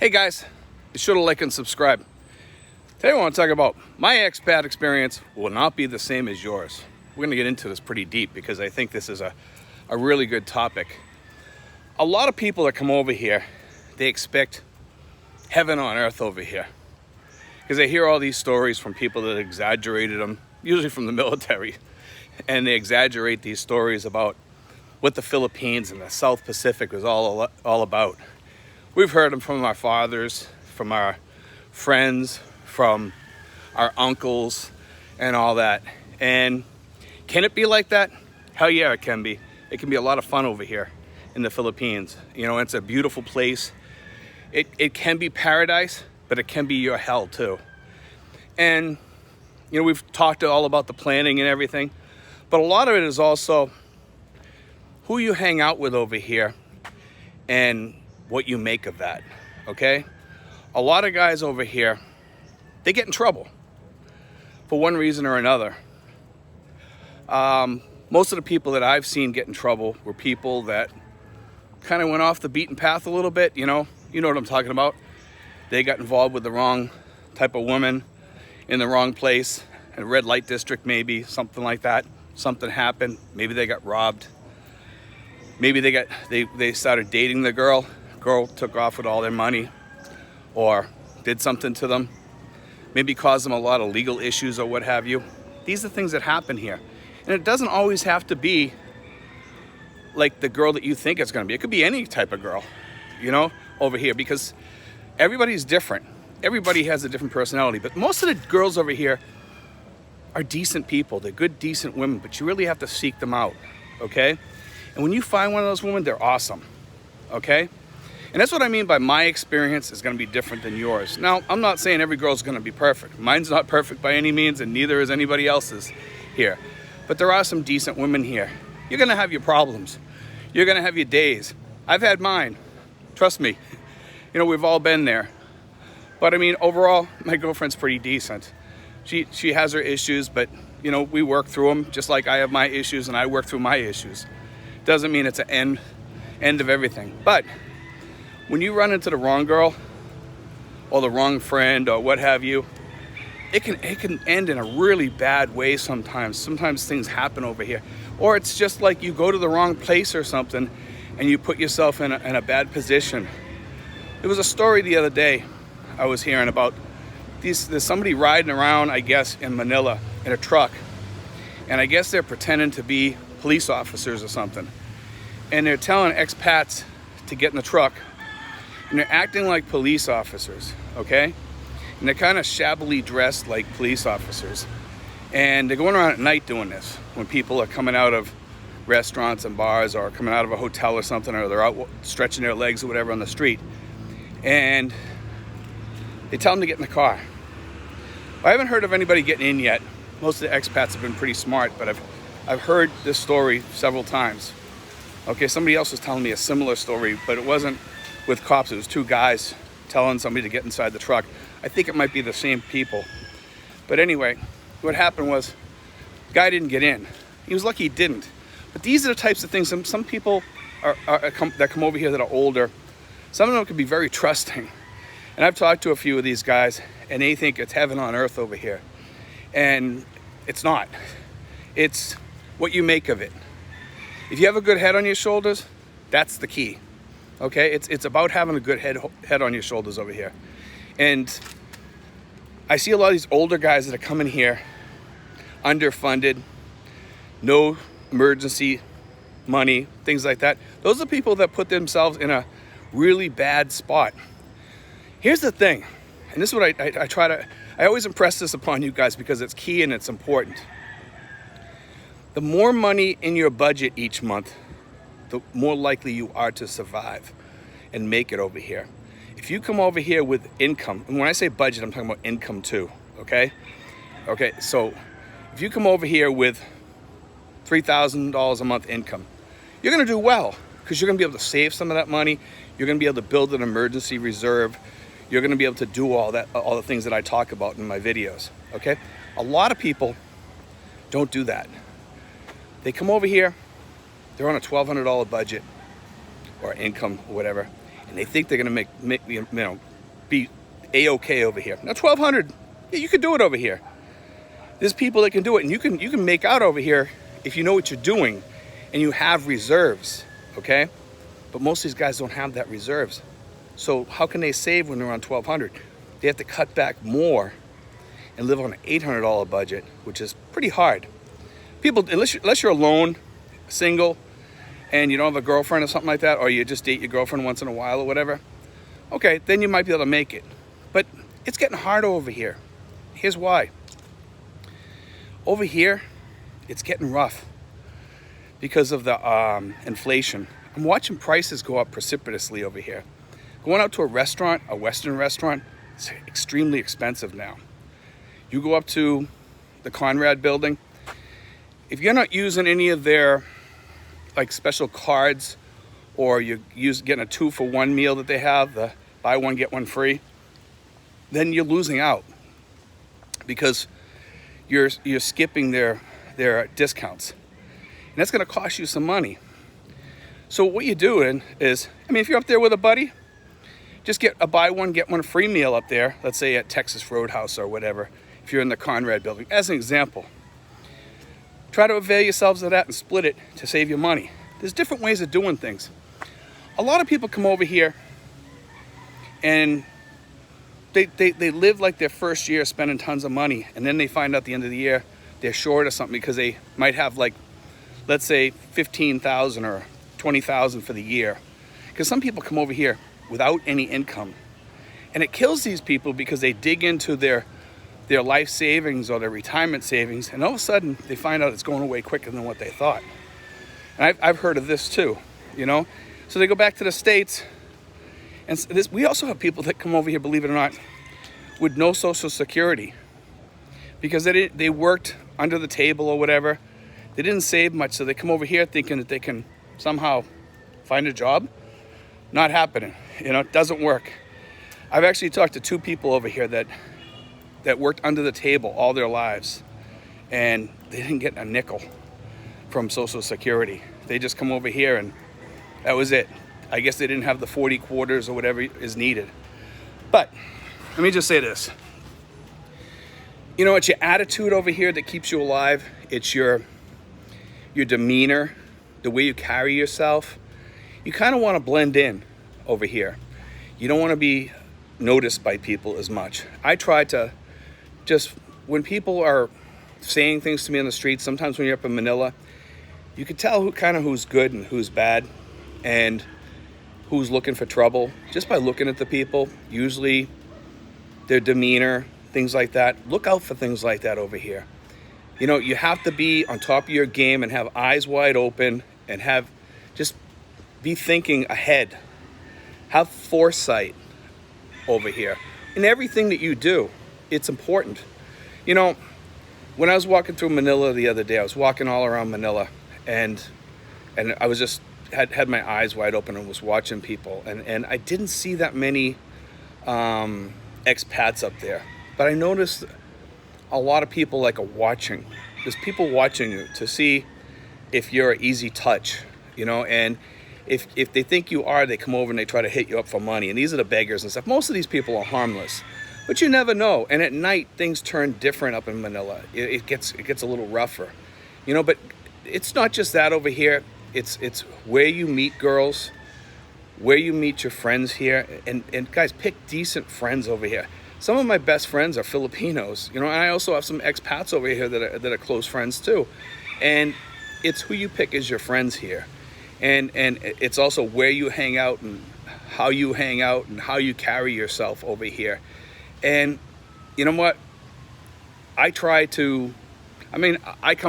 Hey guys, be sure to like and subscribe. Today I want to talk about my expat experience will not be the same as yours. We're going to get into this pretty deep because I think this is a really good topic. A lot of people that come over here, they expect heaven on earth over here. Because they hear all these stories from people that exaggerated them, usually from the military. And they exaggerate these stories about what the Philippines and the South Pacific was all about. We've heard them from our fathers, from our friends, from our uncles, and all that. And can it be like that? Hell yeah, it can be. It can be a lot of fun over here in the Philippines. You know, it's a beautiful place. It can be paradise, but it can be your hell too. And, you know, we've talked all about the planning and everything, but a lot of it is also who you hang out with over here and what you make of that, okay? A lot of guys over here, they get in trouble for one reason or another. Most of the people that I've seen get in trouble were people that kind of went off the beaten path a little bit, you know what I'm talking about. They got involved with the wrong type of woman in the wrong place, in a red light district maybe, something like that. Something happened, maybe they got robbed. Maybe they started dating the girl took off with all their money or did something to them, maybe caused them a lot of legal issues or what have you. These are things that happen here. And it doesn't always have to be like the girl that you think it's going to be. It could be any type of girl, you know, over here, because everybody's different. Everybody has a different personality, but most of the girls over here are decent people. They're good, decent women, but you really have to seek them out, okay? And when you find one of those women, they're awesome, okay? And that's what I mean by my experience is going to be different than yours. Now, I'm not saying every girl's going to be perfect. Mine's not perfect by any means, and neither is anybody else's here. But there are some decent women here. You're going to have your problems. You're going to have your days. I've had mine. Trust me. You know, we've all been there. But I mean, overall, my girlfriend's pretty decent. She has her issues, but, you know, we work through them just like I have my issues and I work through my issues. Doesn't mean it's an end of everything. But when you run into the wrong girl or the wrong friend or what have you, it can end in a really bad way sometimes. Sometimes things happen over here. Or it's just like you go to the wrong place or something and you put yourself in a bad position. There was a story the other day I was hearing about there's somebody riding around, I guess, in Manila in a truck. And I guess they're pretending to be police officers or something. And they're telling expats to get in the truck. And they're acting like police officers, okay? And they're kind of shabbily dressed like police officers. And they're going around at night doing this when people are coming out of restaurants and bars or coming out of a hotel or something, or they're out stretching their legs or whatever on the street. And they tell them to get in the car. I haven't heard of anybody getting in yet. Most of the expats have been pretty smart, but I've heard this story several times. Okay, somebody else was telling me a similar story, but it wasn't with cops. It was two guys telling somebody to get inside the truck. I think it might be the same people. But anyway, what happened was the guy didn't get in. He was lucky he didn't. But these are the types of things, some people that come over here that are older, some of them can be very trusting. And I've talked to a few of these guys, and they think it's heaven on earth over here. And it's not. It's what you make of it. If you have a good head on your shoulders, that's the key. Okay, it's about having a good head on your shoulders over here. And I see a lot of these older guys that are coming here, underfunded, no emergency money, things like that. Those are people that put themselves in a really bad spot. Here's the thing, and this is what I always impress this upon you guys because it's key and it's important. The more money in your budget each month, the more likely you are to survive and make it over here. If you come over here with income, and when I say budget, I'm talking about income too, okay? Okay, so if you come over here with $3,000 a month income, you're gonna do well because you're gonna be able to save some of that money. You're gonna be able to build an emergency reserve. You're gonna be able to do all the things that I talk about in my videos, okay? A lot of people don't do that. They come over here, they're on a $1,200 budget or income or whatever, and they think they're gonna make be a-okay over here. Now 1,200, yeah, you could do it over here. There's people that can do it, and you can make out over here if you know what you're doing and you have reserves, okay? But most of these guys don't have that reserves. So how can they save when they're on 1,200? They have to cut back more and live on an $800 budget, which is pretty hard. People, unless you're alone, single, and you don't have a girlfriend or something like that, or you just date your girlfriend once in a while or whatever, okay, then you might be able to make it. But it's getting harder over here. Here's why. Over here, it's getting rough because of the inflation. I'm watching prices go up precipitously over here. Going out to a restaurant, a Western restaurant, it's extremely expensive now. You go up to the Conrad building, if you're not using any of their like special cards, or you're getting a 2-for-1 meal that they have, the buy one, get one free, then you're losing out because you're skipping their discounts. And that's gonna cost you some money. So what you're doing is, I mean, if you're up there with a buddy, just get a buy one, get one free meal up there, let's say at Texas Roadhouse or whatever, if you're in the Conrad building, as an example. Try to avail yourselves of that and split it to save you money. There's different ways of doing things. A lot of people come over here and they live like their first year spending tons of money, and then they find out at the end of the year they're short or something because they might have, like, let's say $15,000 or $20,000 for the year. Because some people come over here without any income, and it kills these people because they dig into their life savings or their retirement savings, and all of a sudden they find out it's going away quicker than what they thought. And I've heard of this too, you know. So they go back to the States, and we also have people that come over here, believe it or not, with no Social Security because they worked under the table or whatever. They didn't save much, so they come over here thinking that they can somehow find a job. Not happening, you know. It doesn't work. I've actually talked to 2 people over here that worked under the table all their lives, and they didn't get a nickel from Social Security. They just come over here and that was it. I guess they didn't have the 40 quarters or whatever is needed. But let me just say this. You know, it's your attitude over here that keeps you alive. It's your demeanor, the way you carry yourself. You kind of want to blend in over here. You don't want to be noticed by people as much. I try to just, when people are saying things to me on the street, sometimes when you're up in Manila, you can tell who's good and who's bad and who's looking for trouble just by looking at the people. Usually their demeanor, things like that. Look out for things like that over here. You know, you have to be on top of your game and have eyes wide open and just be thinking ahead. Have foresight over here. In everything that you do, it's important. You know, when I was walking through Manila the other day, I was walking all around Manila, and I was just had my eyes wide open and was watching people, and I didn't see that many expats up there, but I noticed a lot of people like are watching. There's people watching you to see if you're an easy touch, you know, and if they think you are, they come over and they try to hit you up for money, and these are the beggars and stuff. Most of these people are harmless, but you never know. And at night things turn different up in Manila. It gets a little rougher, you know. But it's not just that over here. It's where you meet girls, where you meet your friends here, and guys, pick decent friends over here. Some of my best friends are Filipinos, you know, and I also have some expats over here that are close friends too. And it's who you pick as your friends here. And it's also where you hang out and how you hang out and how you carry yourself over here. And you know what? I come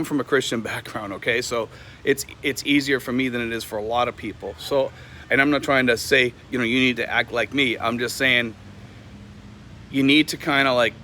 from a Christian background, okay? So it's easier for me than it is for a lot of people. So, and I'm not trying to say, you know, you need to act like me. I'm just saying you need to kind of like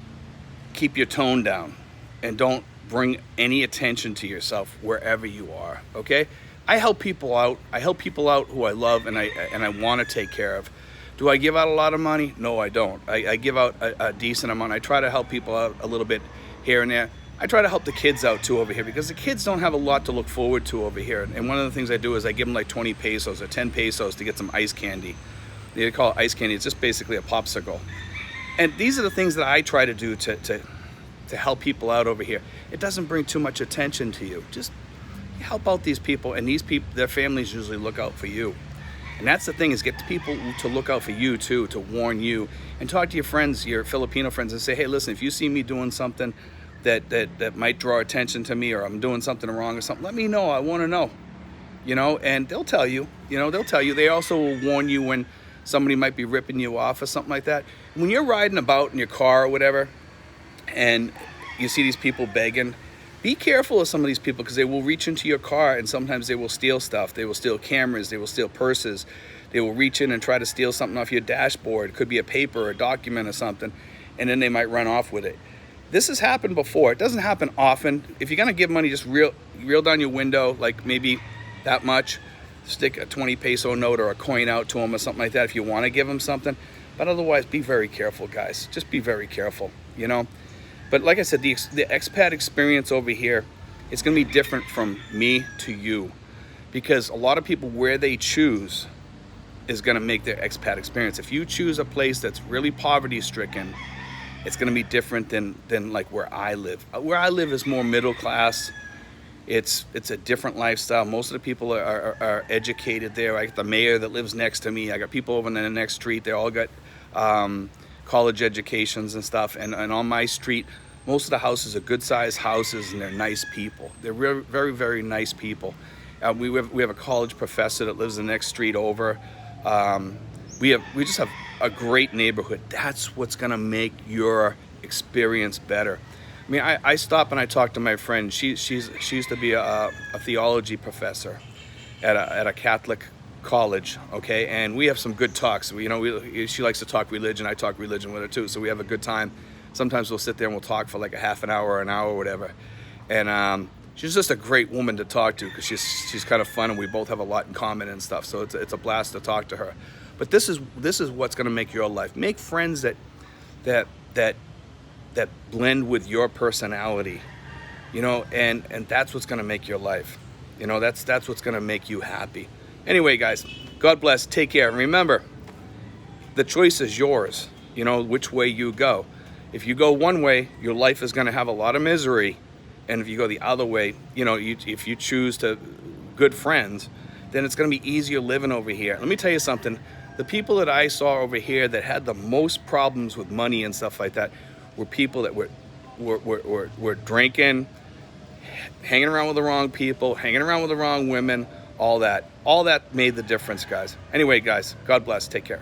keep your tone down and don't bring any attention to yourself wherever you are, okay? I help people out. I help people out who I love and I want to take care of. Do I give out a lot of money? No, I don't. I give out a decent amount. I try to help people out a little bit here and there. I try to help the kids out too over here because the kids don't have a lot to look forward to over here. And one of the things I do is I give them like 20 pesos or 10 pesos to get some ice candy. They call it ice candy. It's just basically a popsicle. And these are the things that I try to do to help people out over here. It doesn't bring too much attention to you. Just help out these people, and these people, their families usually look out for you. And that's the thing, is get the people to look out for you too, to warn you, and talk to your friends, your Filipino friends, and say, hey, listen, if you see me doing something that might draw attention to me, or I'm doing something wrong or something, let me know. I want to know, you know, and they'll tell you, they'll tell you. They also will warn you when somebody might be ripping you off or something like that. When you're riding about in your car or whatever, and you see these people begging, be careful of some of these people, because they will reach into your car and sometimes they will steal stuff. They will steal cameras, they will steal purses, they will reach in and try to steal something off your dashboard. It could be a paper or a document or something, and then they might run off with it. This has happened before. It doesn't happen often. If you're gonna give money, just reel down your window, like maybe that much. Stick a 20 peso note or a coin out to them or something like that if you want to give them something. But otherwise, be very careful, guys. Just be very careful, you know. But like I said, the expat experience over here is going to be different from me to you, because a lot of people, where they choose is going to make their expat experience. If you choose a place that's really poverty stricken, it's going to be different than like where I live. Where I live is more middle class. It's a different lifestyle. Most of the people are educated there. I got the mayor that lives next to me. I got people over in the next street. They all got college educations and stuff. And on my street, most of the houses are good sized houses, and they're nice people. They're very, very, very nice people. We have a college professor that lives the next street over. We just have a great neighborhood. That's what's gonna make your experience better. I mean, I stop and I talk to my friend. She used to be a theology professor at a Catholic college, okay? And we have some good talks. She likes to talk religion. I talk religion with her too, so we have a good time. Sometimes we'll sit there and we'll talk for like a half an hour or an hour or whatever. And she's just a great woman to talk to, because she's kind of fun, and we both have a lot in common and stuff. So it's a blast to talk to her. But this is what's going to make your life. Make friends that blend with your personality, and that's what's going to make your life. That's what's going to make you happy. Anyway, guys, God bless. Take care. And remember, the choice is yours, which way you go. If you go one way, your life is going to have a lot of misery. And if you go the other way, if you choose to good friends, then it's going to be easier living over here. Let me tell you something. The people that I saw over here that had the most problems with money and stuff like that were people that were drinking, hanging around with the wrong people, hanging around with the wrong women, all that. All that made the difference, guys. Anyway, guys, God bless. Take care.